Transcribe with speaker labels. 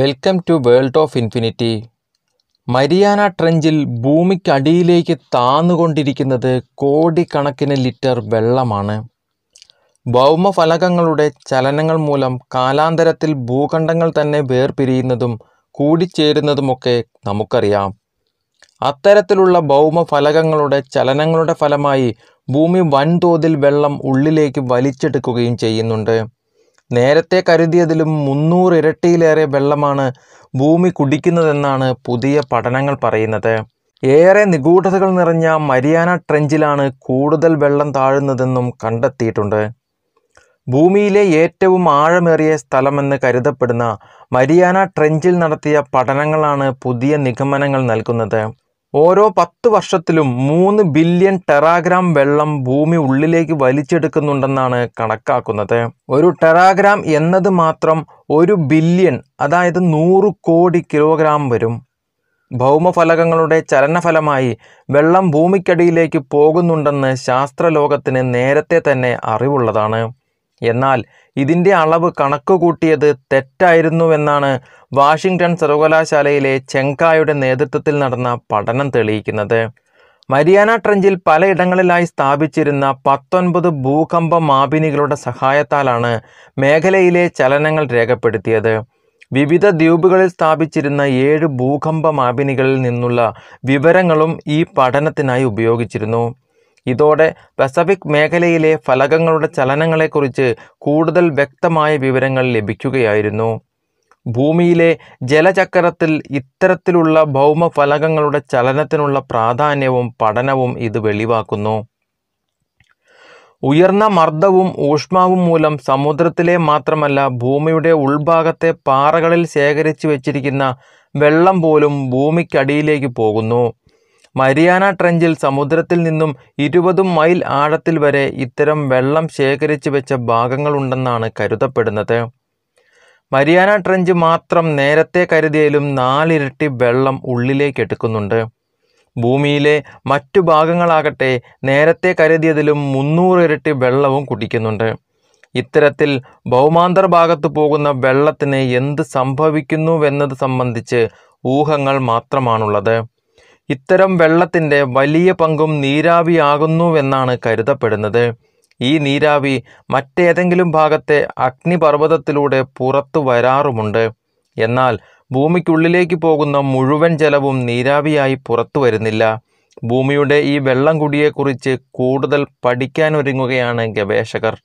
Speaker 1: Welcome to world of infinity. Mariana ട്രെഞ്ചിൽ ഭൂമിക്കടിയിലേക്ക് താന്നുകൊണ്ടിരിക്കുന്നത് കോടിക്കണക്കിന് ലിറ്റർ വെള്ളമാണ്. ഭൗമഫലകങ്ങളുടെ ചലനങ്ങൾ മൂലം കാലാന്തരത്തിൽ ഭൂഖണ്ഡങ്ങൾ തന്നെ വേർപിരിയുന്നതും കൂടിച്ചേരുന്നതുമൊക്കെ നമുക്കറിയാം. അത്തരത്തിലുള്ള ഭൗമഫലകങ്ങളുടെ ചലനങ്ങളുടെ ഫലമായി ഭൂമി വൻതോതിൽ വെള്ളം ഉള്ളിലേക്ക് വലിച്ചെടുക്കുകയും ചെയ്യുന്നുണ്ട്. നേരത്തെ കരുതിയതിലും 300 ഇരട്ടിയിലേറെ വെള്ളമാണ് ഭൂമി കുടിക്കുന്നതെന്നാണ് പുതിയ പഠനങ്ങൾ പറയുന്നത്. ഏറെ നിഗൂഢതകൾ നിറഞ്ഞ മരിയാന ട്രെഞ്ചിലാണ് കൂടുതൽ വെള്ളം താഴുന്നതെന്നും കണ്ടെത്തിയിട്ടുണ്ട്. ഭൂമിയിലെ ഏറ്റവും ആഴമേറിയ സ്ഥലമെന്ന് കരുതപ്പെടുന്ന മരിയാന ട്രെഞ്ചിൽ നടത്തിയ പഠനങ്ങളാണ് പുതിയ നിഗമനങ്ങൾ നൽകുന്നത്. ഓരോ 10 വർഷത്തിലും 3 ബില്യൺ ടെറാഗ്രാം വെള്ളം ഭൂമി ഉള്ളിലേക്ക് വലിച്ചെടുക്കുന്നുണ്ടെന്നാണ് കണക്കാക്കുന്നത്. ഒരു ടെറാഗ്രാം എന്നത് മാത്രം 1 ബില്യൺ, അതായത് 100 കോടി കിലോഗ്രാം വരും. ഭൗമഫലകങ്ങളുടെ ചലനഫലമായി വെള്ളം ഭൂമിക്കടിയിലേക്ക് പോകുന്നുണ്ടെന്ന് ശാസ്ത്രലോകത്തിന് നേരത്തെ തന്നെ അറിവുള്ളതാണ്. എന്നാൽ ഇതിൻ്റെ അളവ് കണക്കുകൂട്ടിയത് തെറ്റായിരുന്നുവെന്നാണ് വാഷിംഗ്ടൺ സർവകലാശാലയിലെ ചെങ്കായുടെ നേതൃത്വത്തിൽ നടന്ന പഠനം തെളിയിക്കുന്നത്. മരിയാന ട്രെഞ്ചിൽ പലയിടങ്ങളിലായി സ്ഥാപിച്ചിരുന്ന 19 ഭൂകമ്പ മാപിനികളുടെ സഹായത്താലാണ് മേഖലയിലെ ചലനങ്ങൾ രേഖപ്പെടുത്തിയത്. വിവിധ ദ്വീപുകളിൽ സ്ഥാപിച്ചിരുന്ന 7 ഭൂകമ്പ മാപിനികളിൽ നിന്നുള്ള വിവരങ്ങളും ഈ പഠനത്തിനായി ഉപയോഗിച്ചിരുന്നു. ഇതോടെ പസഫിക് മേഖലയിലെ ഫലകങ്ങളുടെ ചലനങ്ങളെക്കുറിച്ച് കൂടുതൽ വ്യക്തമായ വിവരങ്ങൾ ലഭിക്കുകയായിരുന്നു. ഭൂമിയിലെ ജലചക്രത്തിൽ ഇത്തരത്തിലുള്ള ഭൗമഫലകങ്ങളുടെ ചലനത്തിനുള്ള പ്രാധാന്യവും പഠനവും ഇത് വെളിവാക്കുന്നു. ഉയർന്ന മർദ്ദവും ഊഷ്മാവും മൂലം സമുദ്രത്തിലെ മാത്രമല്ല ഭൂമിയുടെ ഉൾഭാഗത്തെ പാറകളിൽ ശേഖരിച്ചു വച്ചിരിക്കുന്ന വെള്ളം പോലും ഭൂമിക്കടിയിലേക്ക് പോകുന്നു. മരിയാന ട്രെഞ്ചിൽ സമുദ്രത്തിൽ നിന്നും 20 മൈൽ ആഴത്തിൽ വരെ ഇത്തരം വെള്ളം ശേഖരിച്ചു വെച്ച ഭാഗങ്ങളുണ്ടെന്നാണ് കരുതപ്പെടുന്നത്. മരിയാന ട്രെഞ്ച് മാത്രം നേരത്തെ കരുതിയതിലും 4 ഇരട്ടി വെള്ളം ഉള്ളിലേക്ക് എടുക്കുന്നുണ്ട്. ഭൂമിയിലെ മറ്റു ഭാഗങ്ങളാകട്ടെ നേരത്തെ കരുതിയതിലും 300 ഇരട്ടി വെള്ളവും കുടിക്കുന്നുണ്ട്. ഇത്തരത്തിൽ ഭൗമാന്തർഭാഗത്ത് പോകുന്ന വെള്ളത്തിന് എന്ത് സംഭവിക്കുന്നുവെന്നത് സംബന്ധിച്ച് ഊഹങ്ങൾ മാത്രമാണുള്ളത്. ഇത്തരം വെള്ളത്തിൻ്റെ വലിയ പങ്കും നീരാവിയാകുന്നുവെന്നാണ് കരുതപ്പെടുന്നത്. ഈ നീരാവി മറ്റേതെങ്കിലും ഭാഗത്തെ അഗ്നിപർവ്വതത്തിലൂടെ പുറത്തു വരാറുമുണ്ട്. എന്നാൽ ഭൂമിക്കുള്ളിലേക്ക് പോകുന്ന മുഴുവൻ ജലവും നീരാവിയായി പുറത്തു വരുന്നില്ല. ഭൂമിയുടെ ഈ വെള്ളം കുടിയെക്കുറിച്ച് കൂടുതൽ പഠിക്കാനൊരുങ്ങുകയാണ് ഗവേഷകർ.